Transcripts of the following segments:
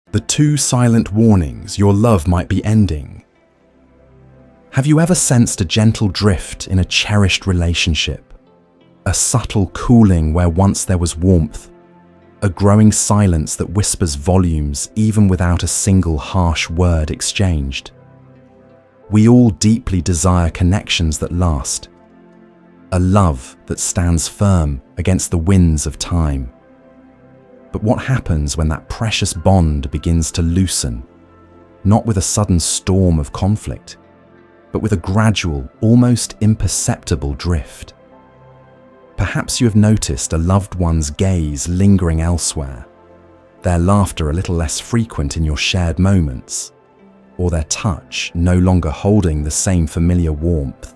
The two silent warnings your love might be ending. Have you ever sensed a gentle drift in a cherished relationship? A subtle cooling where once there was warmth? A growing silence that whispers volumes even without a single harsh word exchanged? We all deeply desire connections that last. A love that stands firm against the winds of time. But what happens when that precious bond begins to loosen? Not with a sudden storm of conflict, but with a gradual, almost imperceptible drift. Perhaps you have noticed a loved one's gaze lingering elsewhere, their laughter a little less frequent in your shared moments, or their touch no longer holding the same familiar warmth.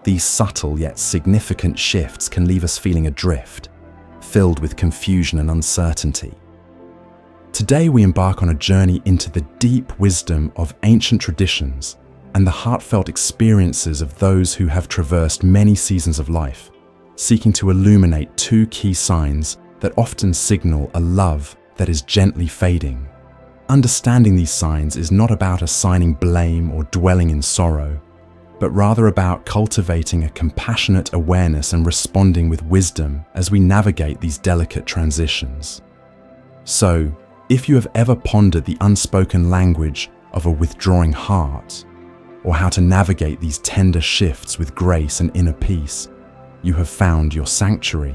These subtle yet significant shifts can leave us feeling adrift, filled with confusion and uncertainty. Today we embark on a journey into the deep wisdom of ancient traditions and the heartfelt experiences of those who have traversed many seasons of life, seeking to illuminate two key signs that often signal a love that is gently fading. Understanding these signs is not about assigning blame or dwelling in sorrow, but rather about cultivating a compassionate awareness and responding with wisdom as we navigate these delicate transitions. So, if you have ever pondered the unspoken language of a withdrawing heart, or how to navigate these tender shifts with grace and inner peace, you have found your sanctuary.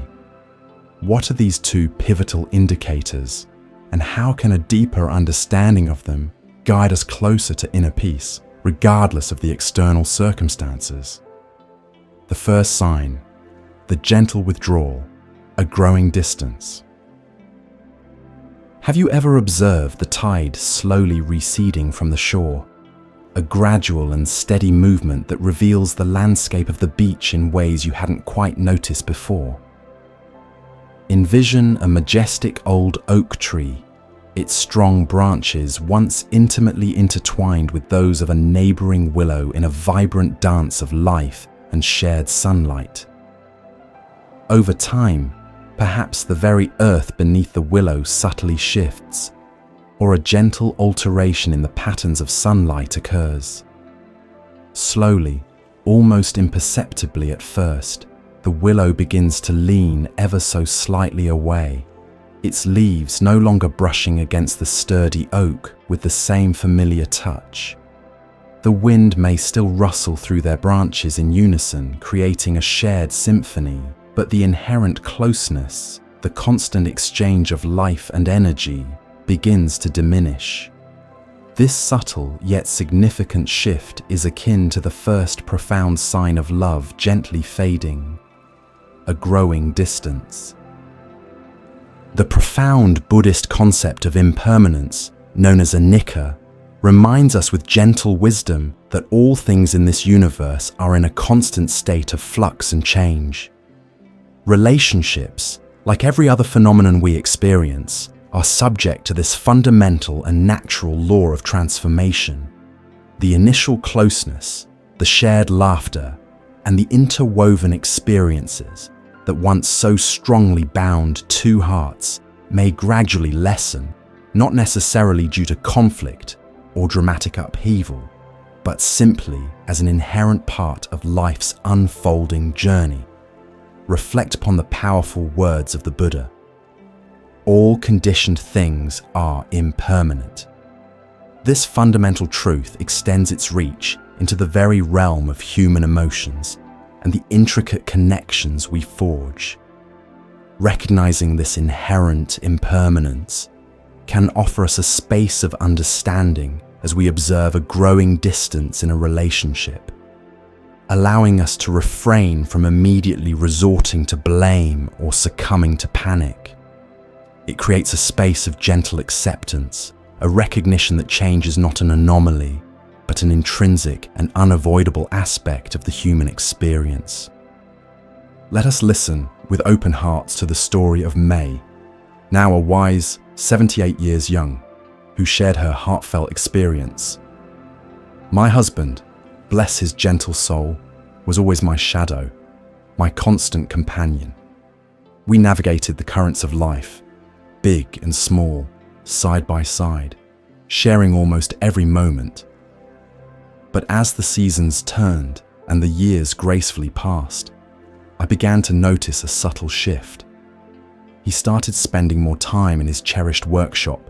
What are these two pivotal indicators, and how can a deeper understanding of them guide us closer to inner peace, regardless of the external circumstances? The first sign, the gentle withdrawal, a growing distance. Have you ever observed the tide slowly receding from the shore? A gradual and steady movement that reveals the landscape of the beach in ways you hadn't quite noticed before. Envision a majestic old oak tree, its strong branches once intimately intertwined with those of a neighboring willow in a vibrant dance of life and shared sunlight. Over time, perhaps the very earth beneath the willow subtly shifts, or a gentle alteration in the patterns of sunlight occurs. Slowly, almost imperceptibly at first, the willow begins to lean ever so slightly away, its leaves no longer brushing against the sturdy oak with the same familiar touch. The wind may still rustle through their branches in unison, creating a shared symphony, but the inherent closeness, the constant exchange of life and energy, begins to diminish. This subtle yet significant shift is akin to the first profound sign of love gently fading, a growing distance. The profound Buddhist concept of impermanence, known as anicca, reminds us with gentle wisdom that all things in this universe are in a constant state of flux and change. Relationships, like every other phenomenon we experience, are subject to this fundamental and natural law of transformation. The initial closeness, the shared laughter, and the interwoven experiences that once so strongly bound two hearts may gradually lessen, not necessarily due to conflict or dramatic upheaval, but simply as an inherent part of life's unfolding journey. Reflect upon the powerful words of the Buddha. All conditioned things are impermanent. This fundamental truth extends its reach into the very realm of human emotions and the intricate connections we forge. Recognizing this inherent impermanence can offer us a space of understanding as we observe a growing distance in a relationship, allowing us to refrain from immediately resorting to blame or succumbing to panic. It creates a space of gentle acceptance, a recognition that change is not an anomaly, but an intrinsic and unavoidable aspect of the human experience. Let us listen with open hearts to the story of May, now a wise 78 years young, who shared her heartfelt experience. My husband, bless his gentle soul, was always my shadow, my constant companion. We navigated the currents of life, big and small, side by side, sharing almost every moment. But as the seasons turned and the years gracefully passed, I began to notice a subtle shift. He started spending more time in his cherished workshop,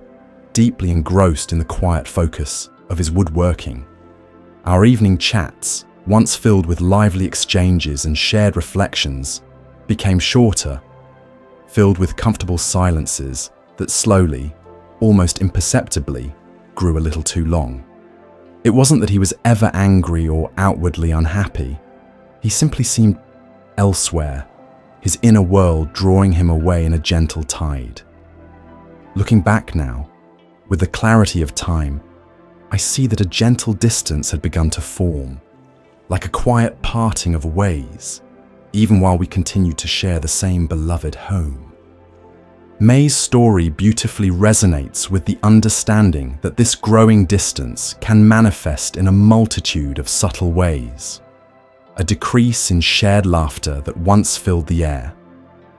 deeply engrossed in the quiet focus of his woodworking. Our evening chats, once filled with lively exchanges and shared reflections, became shorter, filled with comfortable silences that slowly, almost imperceptibly, grew a little too long. It wasn't that he was ever angry or outwardly unhappy. He simply seemed elsewhere, his inner world drawing him away in a gentle tide. Looking back now, with the clarity of time, I see that a gentle distance had begun to form, like a quiet parting of ways, even while we continued to share the same beloved home. May's story beautifully resonates with the understanding that this growing distance can manifest in a multitude of subtle ways. A decrease in shared laughter that once filled the air,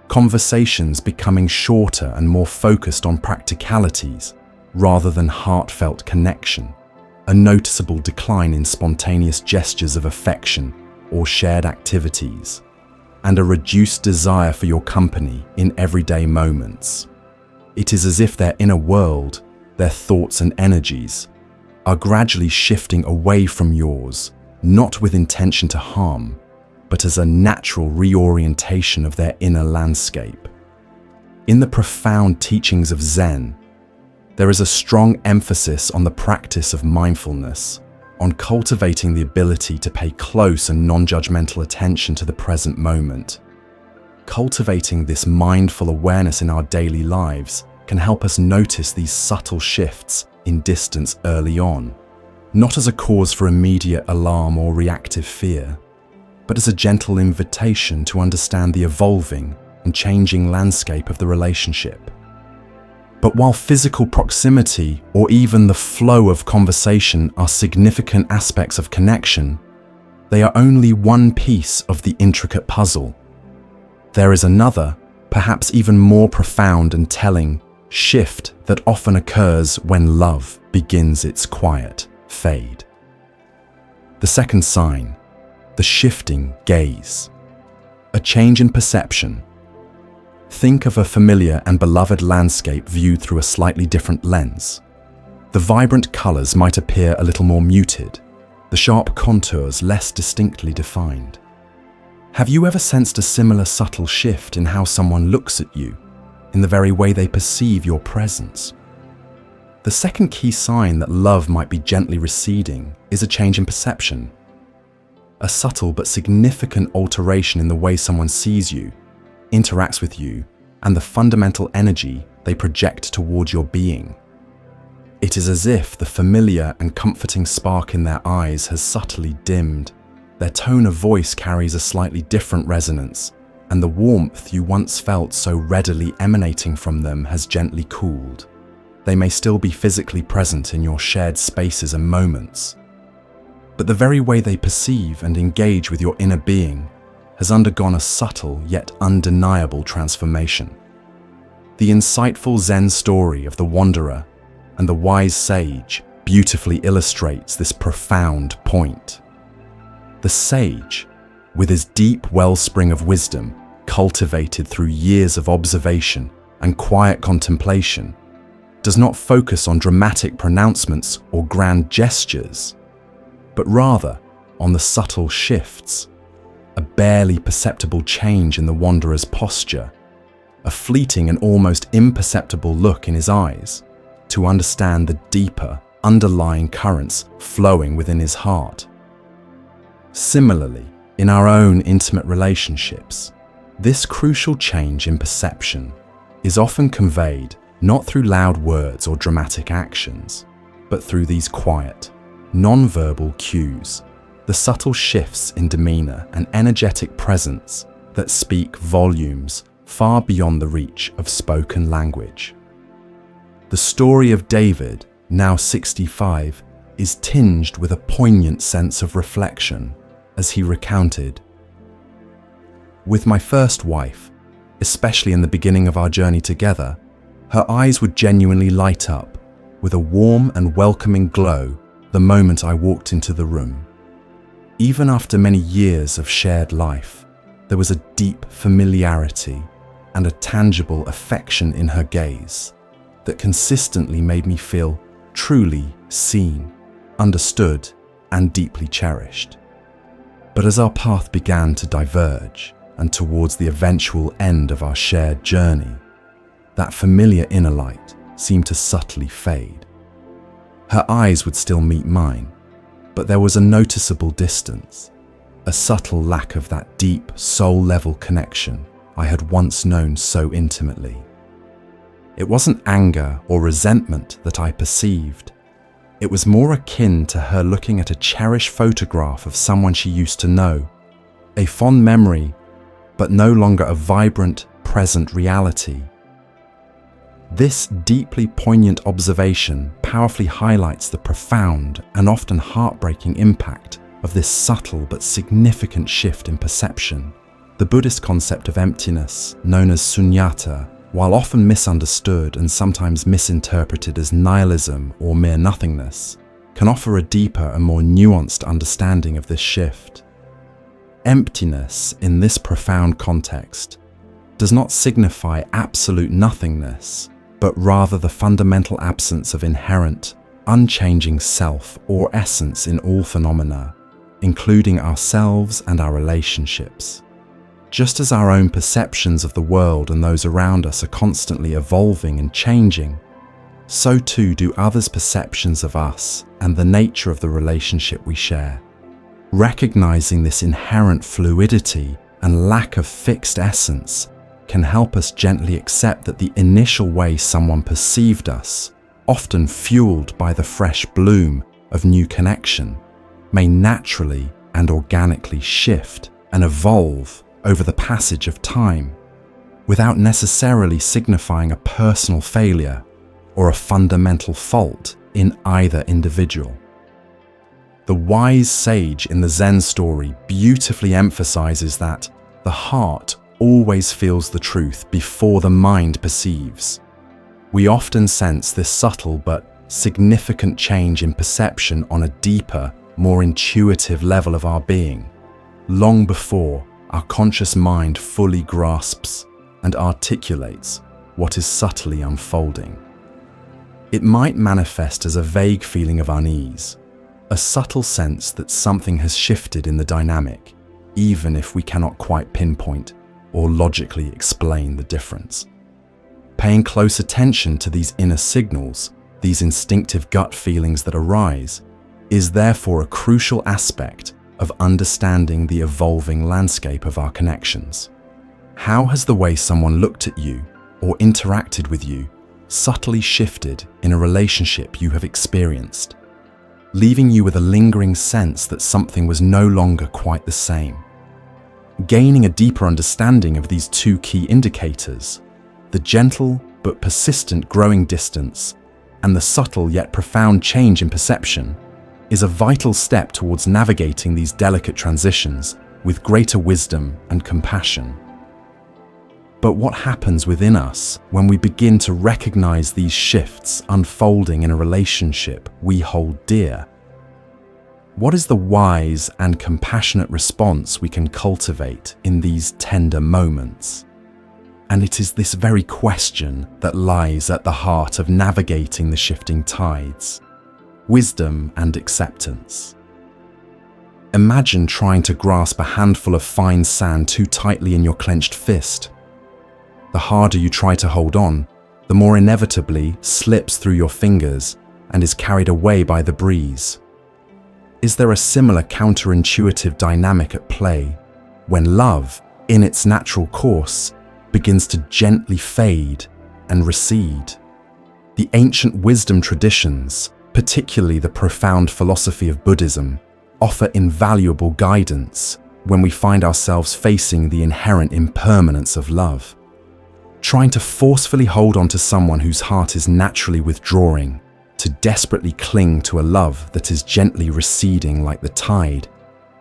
conversations becoming shorter and more focused on practicalities rather than heartfelt connection, a noticeable decline in spontaneous gestures of affection or shared activities, and a reduced desire for your company in everyday moments. It is as if their inner world, their thoughts and energies, are gradually shifting away from yours, not with intention to harm, but as a natural reorientation of their inner landscape. In the profound teachings of Zen, there is a strong emphasis on the practice of mindfulness, on cultivating the ability to pay close and non-judgmental attention to the present moment. Cultivating this mindful awareness in our daily lives can help us notice these subtle shifts in distance early on, not as a cause for immediate alarm or reactive fear, but as a gentle invitation to understand the evolving and changing landscape of the relationship. But while physical proximity or even the flow of conversation are significant aspects of connection, they are only one piece of the intricate puzzle. There is another, perhaps even more profound and telling, shift that often occurs when love begins its quiet fade. The second sign, the shifting gaze. A change in perception. Think of a familiar and beloved landscape viewed through a slightly different lens. The vibrant colors might appear a little more muted, the sharp contours less distinctly defined. Have you ever sensed a similar subtle shift in how someone looks at you, in the very way they perceive your presence? The second key sign that love might be gently receding is a change in perception. A subtle but significant alteration in the way someone sees you, interacts with you, and the fundamental energy they project towards your being. It is as if the familiar and comforting spark in their eyes has subtly dimmed, their tone of voice carries a slightly different resonance, and the warmth you once felt so readily emanating from them has gently cooled. They may still be physically present in your shared spaces and moments, but the very way they perceive and engage with your inner being has undergone a subtle yet undeniable transformation. The insightful Zen story of the wanderer and the wise sage beautifully illustrates this profound point. The sage, with his deep wellspring of wisdom cultivated through years of observation and quiet contemplation, does not focus on dramatic pronouncements or grand gestures, but rather on the subtle shifts. A barely perceptible change in the wanderer's posture, a fleeting and almost imperceptible look in his eyes, to understand the deeper, underlying currents flowing within his heart. Similarly, in our own intimate relationships, this crucial change in perception is often conveyed not through loud words or dramatic actions, but through these quiet, non-verbal cues, the subtle shifts in demeanor and energetic presence that speak volumes far beyond the reach of spoken language. The story of David, now 65, is tinged with a poignant sense of reflection as he recounted, "With my first wife, especially in the beginning of our journey together, Her eyes would genuinely light up with a warm and welcoming glow the moment I walked into the room. Even after many years of shared life, there was a deep familiarity and a tangible affection in her gaze that consistently made me feel truly seen, understood, and deeply cherished. But as our path began to diverge and towards the eventual end of our shared journey, that familiar inner light seemed to subtly fade. Her eyes would still meet mine, but there was a noticeable distance, a subtle lack of that deep, soul-level connection I had once known so intimately. It wasn't anger or resentment that I perceived. It was more akin to her looking at a cherished photograph of someone she used to know, a fond memory, but no longer a vibrant, present reality. This deeply poignant observation powerfully highlights the profound and often heartbreaking impact of this subtle but significant shift in perception. The Buddhist concept of emptiness, known as sunyata, while often misunderstood and sometimes misinterpreted as nihilism or mere nothingness, can offer a deeper and more nuanced understanding of this shift. Emptiness, in this profound context, does not signify absolute nothingness, but rather the fundamental absence of inherent, unchanging self or essence in all phenomena, including ourselves and our relationships. Just as our own perceptions of the world and those around us are constantly evolving and changing, so too do others' perceptions of us and the nature of the relationship we share. Recognizing this inherent fluidity and lack of fixed essence can help us gently accept that the initial way someone perceived us, often fueled by the fresh bloom of new connection, may naturally and organically shift and evolve over the passage of time, without necessarily signifying a personal failure or a fundamental fault in either individual. The wise sage in the Zen story beautifully emphasizes that the heart always feels the truth before the mind perceives. We often sense this subtle but significant change in perception on a deeper, more intuitive level of our being, long before our conscious mind fully grasps and articulates what is subtly unfolding. It might manifest as a vague feeling of unease, a subtle sense that something has shifted in the dynamic, even if we cannot quite pinpoint or logically explain the difference. Paying close attention to these inner signals, these instinctive gut feelings that arise, is therefore a crucial aspect of understanding the evolving landscape of our connections. How has the way someone looked at you or interacted with you subtly shifted in a relationship you have experienced, leaving you with a lingering sense that something was no longer quite the same? Gaining a deeper understanding of these two key indicators, the gentle but persistent growing distance and the subtle yet profound change in perception, is a vital step towards navigating these delicate transitions with greater wisdom and compassion. But what happens within us when we begin to recognize these shifts unfolding in a relationship we hold dear? What is the wise and compassionate response we can cultivate in these tender moments? And it is this very question that lies at the heart of navigating the shifting tides: wisdom and acceptance. Imagine trying to grasp a handful of fine sand too tightly in your clenched fist. The harder you try to hold on, the more inevitably slips through your fingers and is carried away by the breeze. Is there a similar counterintuitive dynamic at play when love, in its natural course, begins to gently fade and recede? The ancient wisdom traditions, particularly the profound philosophy of Buddhism, offer invaluable guidance when we find ourselves facing the inherent impermanence of love. Trying to forcefully hold on to someone whose heart is naturally withdrawing, to desperately cling to a love that is gently receding like the tide,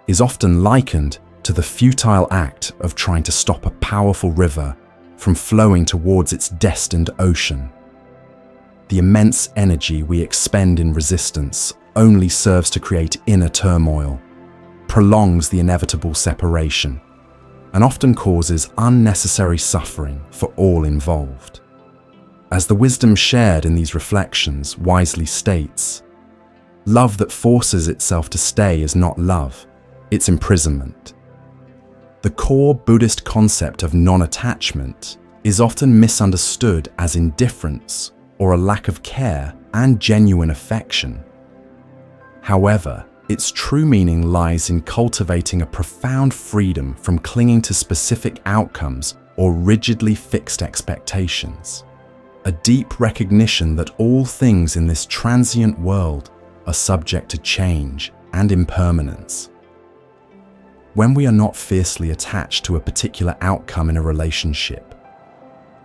is often likened to the futile act of trying to stop a powerful river from flowing towards its destined ocean. the immense energy we expend in resistance only serves to create inner turmoil, prolongs the inevitable separation, and often causes unnecessary suffering for all involved. As the wisdom shared in these reflections wisely states, love that forces itself to stay is not love, it's imprisonment. The core Buddhist concept of non-attachment is often misunderstood as indifference or a lack of care and genuine affection. However, its true meaning lies in cultivating a profound freedom from clinging to specific outcomes or rigidly fixed expectations. A deep recognition that all things in this transient world are subject to change and impermanence. When we are not fiercely attached to a particular outcome in a relationship,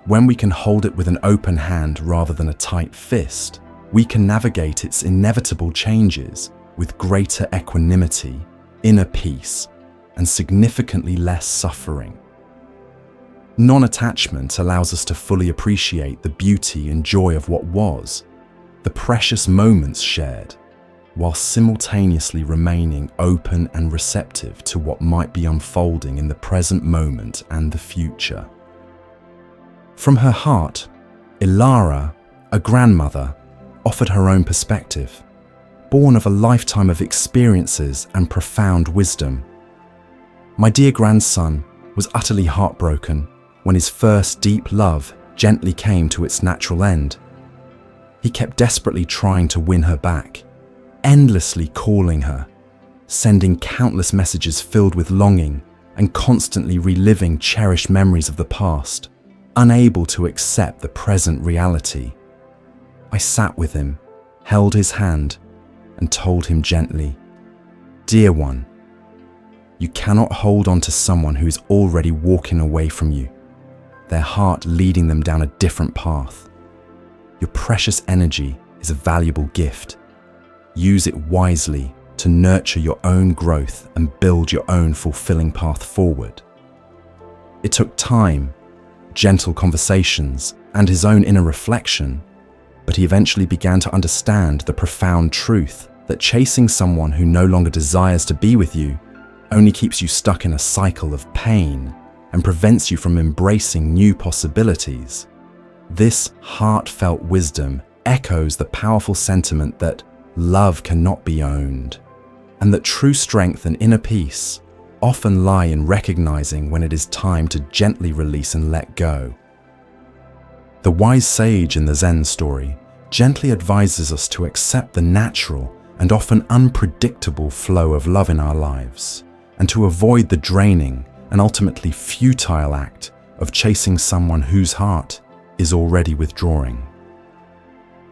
when we can hold it with an open hand rather than a tight fist, we can navigate its inevitable changes with greater equanimity, inner peace, and significantly less suffering. Non-attachment allows us to fully appreciate the beauty and joy of what was, the precious moments shared, while simultaneously remaining open and receptive to what might be unfolding in the present moment and the future. From her heart, Ilara, a grandmother, offered her own perspective, born of a lifetime of experiences and profound wisdom. My dear grandson was utterly heartbroken when his first deep love gently came to its natural end. He kept desperately trying to win her back, endlessly calling her, sending countless messages filled with longing and constantly reliving cherished memories of the past, unable to accept the present reality. I sat with him, held his hand, and told him gently, "Dear one, you cannot hold on to someone who is already walking away from you, their heart leading them down a different path. Your precious energy is a valuable gift. Use it wisely to nurture your own growth and build your own fulfilling path forward." It took time, gentle conversations, and his own inner reflection, but he eventually began to understand the profound truth that chasing someone who no longer desires to be with you only keeps you stuck in a cycle of pain and prevents you from embracing new possibilities. This heartfelt wisdom echoes the powerful sentiment that love cannot be owned, and that true strength and inner peace often lie in recognizing when it is time to gently release and let go. The wise sage in the Zen story gently advises us to accept the natural and often unpredictable flow of love in our lives, and to avoid the draining and ultimately futile act of chasing someone whose heart is already withdrawing.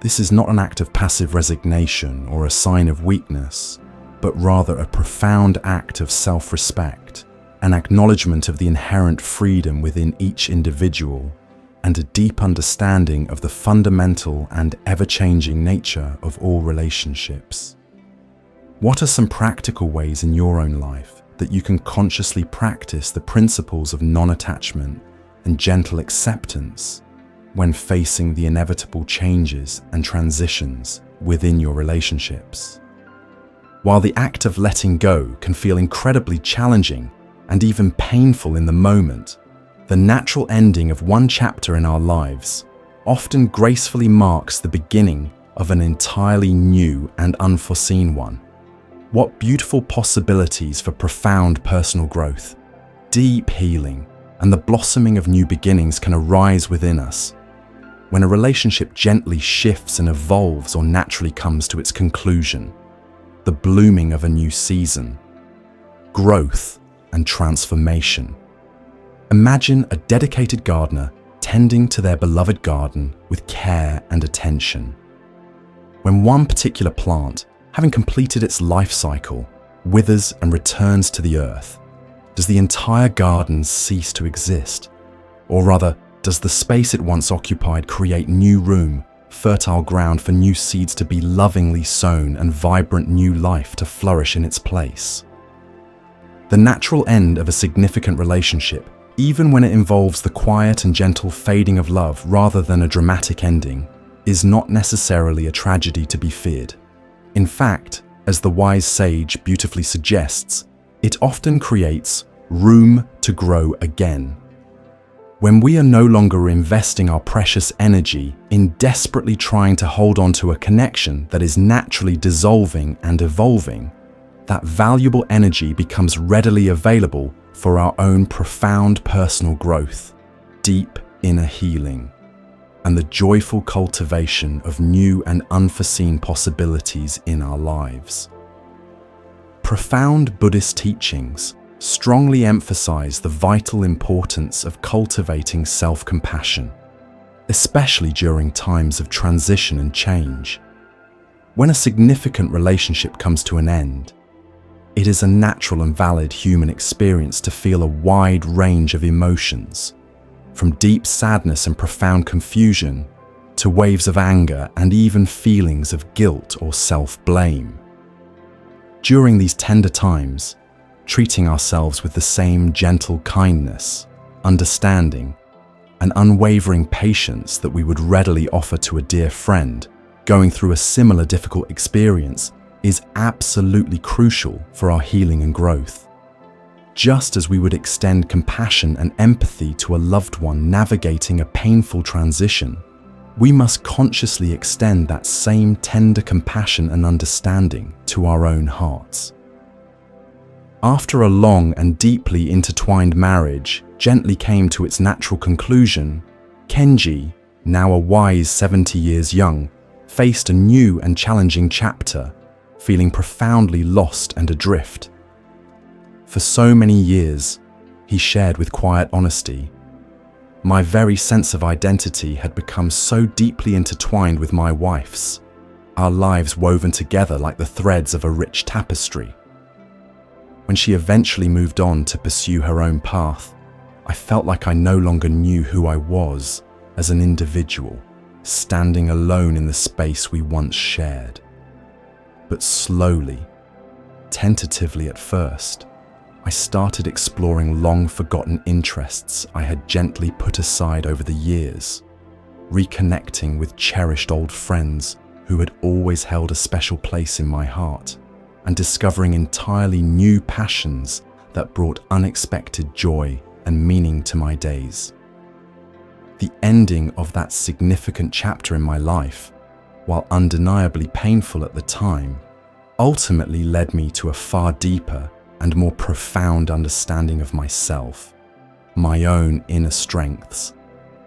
This is not an act of passive resignation or a sign of weakness, but rather a profound act of self-respect, an acknowledgement of the inherent freedom within each individual, and a deep understanding of the fundamental and ever-changing nature of all relationships. What are some practical ways in your own life that you can consciously practice the principles of non-attachment and gentle acceptance when facing the inevitable changes and transitions within your relationships? While the act of letting go can feel incredibly challenging and even painful in the moment, the natural ending of one chapter in our lives often gracefully marks the beginning of an entirely new and unforeseen one. What beautiful possibilities for profound personal growth, deep healing, and the blossoming of new beginnings can arise within us when a relationship gently shifts and evolves or naturally comes to its conclusion, the blooming of a new season, growth and transformation. Imagine a dedicated gardener tending to their beloved garden with care and attention. When one particular plant, having completed its life cycle, withers and returns to the earth, does the entire garden cease to exist? Or rather, does the space it once occupied create new room, fertile ground for new seeds to be lovingly sown and vibrant new life to flourish in its place? The natural end of a significant relationship, even when it involves the quiet and gentle fading of love rather than a dramatic ending, is not necessarily a tragedy to be feared. In fact, as the wise sage beautifully suggests, it often creates room to grow again. When we are no longer investing our precious energy in desperately trying to hold on to a connection that is naturally dissolving and evolving, that valuable energy becomes readily available for our own profound personal growth, deep inner healing, and the joyful cultivation of new and unforeseen possibilities in our lives. Profound Buddhist teachings strongly emphasize the vital importance of cultivating self-compassion, especially during times of transition and change. When a significant relationship comes to an end, it is a natural and valid human experience to feel a wide range of emotions, from deep sadness and profound confusion to waves of anger and even feelings of guilt or self-blame. During these tender times, treating ourselves with the same gentle kindness, understanding, and unwavering patience that we would readily offer to a dear friend going through a similar difficult experience is absolutely crucial for our healing and growth. Just as we would extend compassion and empathy to a loved one navigating a painful transition, we must consciously extend that same tender compassion and understanding to our own hearts. After a long and deeply intertwined marriage gently came to its natural conclusion, Kenji, now a wise 70 years young, faced a new and challenging chapter, feeling profoundly lost and adrift. For so many years, he shared with quiet honesty, "My very sense of identity had become so deeply intertwined with my wife's, our lives woven together like the threads of a rich tapestry. When she eventually moved on to pursue her own path, I felt like I no longer knew who I was as an individual, standing alone in the space we once shared. But slowly, tentatively at first, I started exploring long-forgotten interests I had gently put aside over the years, reconnecting with cherished old friends who had always held a special place in my heart, and discovering entirely new passions that brought unexpected joy and meaning to my days. The ending of that significant chapter in my life, while undeniably painful at the time, ultimately led me to a far deeper and more profound understanding of myself, my own inner strengths,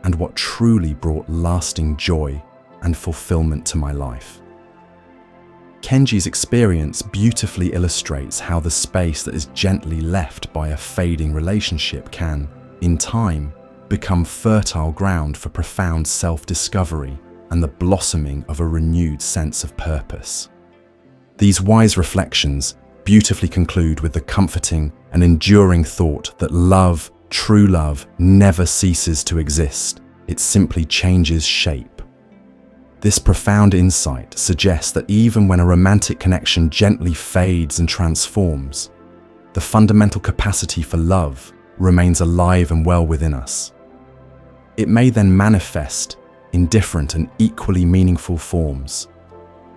and what truly brought lasting joy and fulfillment to my life." Kenji's experience beautifully illustrates how the space that is gently left by a fading relationship can, in time, become fertile ground for profound self-discovery and the blossoming of a renewed sense of purpose. These wise reflections beautifully conclude with the comforting and enduring thought that love, true love, never ceases to exist. It simply changes shape. This profound insight suggests that even when a romantic connection gently fades and transforms, the fundamental capacity for love remains alive and well within us. It may then manifest in different and equally meaningful forms: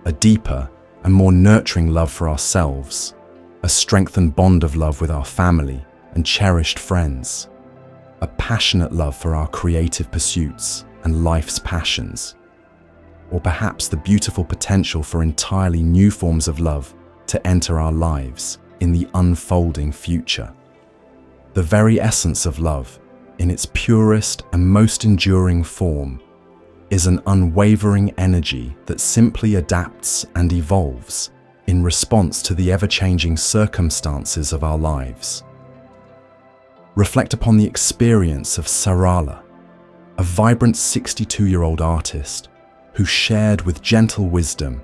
a deeper and more nurturing love for ourselves, a strengthened bond of love with our family and cherished friends, a passionate love for our creative pursuits and life's passions, or perhaps the beautiful potential for entirely new forms of love to enter our lives in the unfolding future. The very essence of love, in its purest and most enduring form, is an unwavering energy that simply adapts and evolves in response to the ever-changing circumstances of our lives. Reflect upon the experience of Sarala, a vibrant 62-year-old artist who shared with gentle wisdom,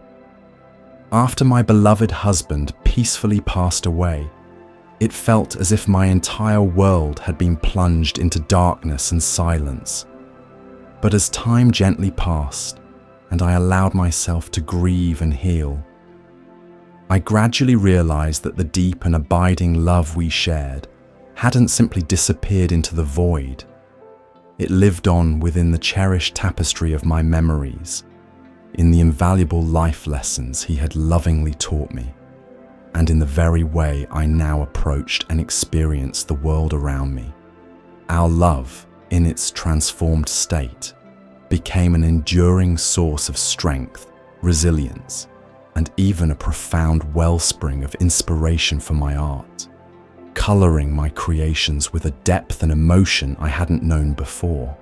"After my beloved husband peacefully passed away, it felt as if my entire world had been plunged into darkness and silence. But as time gently passed and I allowed myself to grieve and heal, I gradually realized that the deep and abiding love we shared hadn't simply disappeared into the void. It lived on within the cherished tapestry of my memories, in the invaluable life lessons he had lovingly taught me, and in the very way I now approached and experienced the world around me. Our love, in its transformed state, became an enduring source of strength, resilience, and even a profound wellspring of inspiration for my art, coloring my creations with a depth and emotion I hadn't known before.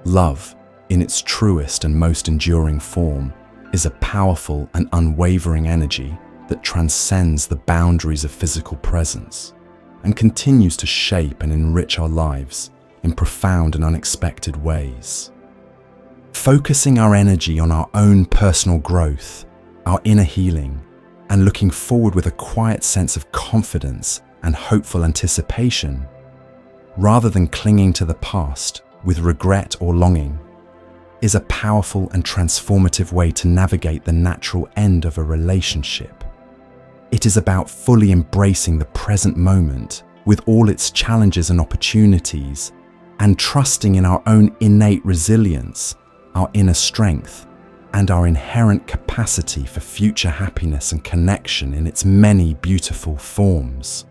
Love, in its truest and most enduring form, is a powerful and unwavering energy that transcends the boundaries of physical presence and continues to shape and enrich our lives in profound and unexpected ways. Focusing our energy on our own personal growth, our inner healing, and looking forward with a quiet sense of confidence and hopeful anticipation, rather than clinging to the past with regret or longing, is a powerful and transformative way to navigate the natural end of a relationship. It is about fully embracing the present moment with all its challenges and opportunities, and trusting in our own innate resilience, our inner strength, and our inherent capacity for future happiness and connection in its many beautiful forms.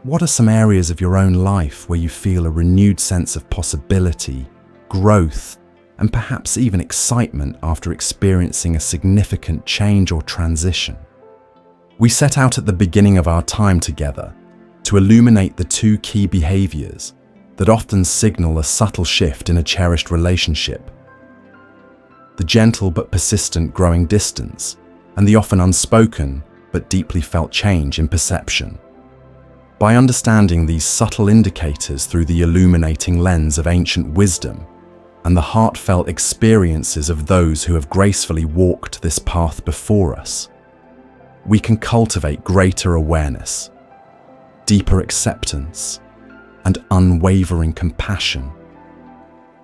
What are some areas of your own life where you feel a renewed sense of possibility, growth, and perhaps even excitement after experiencing a significant change or transition? We set out at the beginning of our time together to illuminate the two key behaviors that often signal a subtle shift in a cherished relationship: the gentle but persistent growing distance, and the often unspoken but deeply felt change in perception. By understanding these subtle indicators through the illuminating lens of ancient wisdom and the heartfelt experiences of those who have gracefully walked this path before us, we can cultivate greater awareness, deeper acceptance, and unwavering compassion,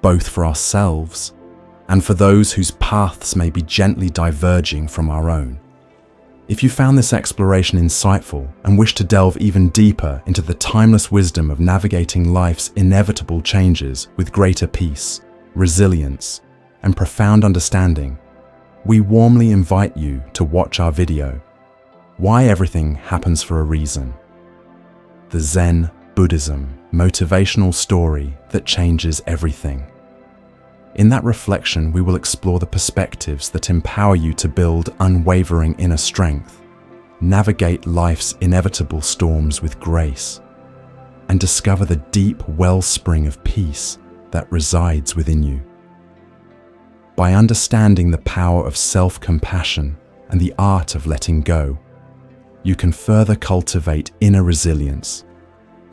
both for ourselves and for those whose paths may be gently diverging from our own. If you found this exploration insightful and wish to delve even deeper into the timeless wisdom of navigating life's inevitable changes with greater peace, resilience, and profound understanding, we warmly invite you to watch our video, Why Everything Happens for a Reason: The Zen Buddhism Motivational Story That Changes Everything. In that reflection, we will explore the perspectives that empower you to build unwavering inner strength, navigate life's inevitable storms with grace, and discover the deep wellspring of peace that resides within you. By understanding the power of self-compassion and the art of letting go, you can further cultivate inner resilience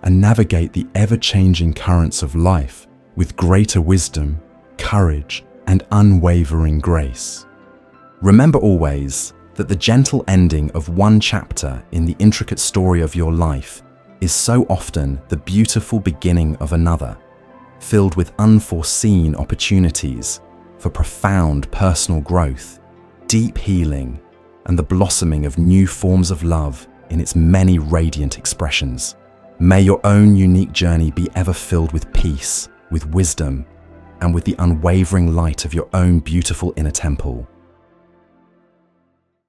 and navigate the ever-changing currents of life with greater wisdom, courage, and unwavering grace. Remember always that the gentle ending of one chapter in the intricate story of your life is so often the beautiful beginning of another, filled with unforeseen opportunities for profound personal growth, deep healing, and the blossoming of new forms of love in its many radiant expressions. May your own unique journey be ever filled with peace, with wisdom, and with the unwavering light of your own beautiful inner temple.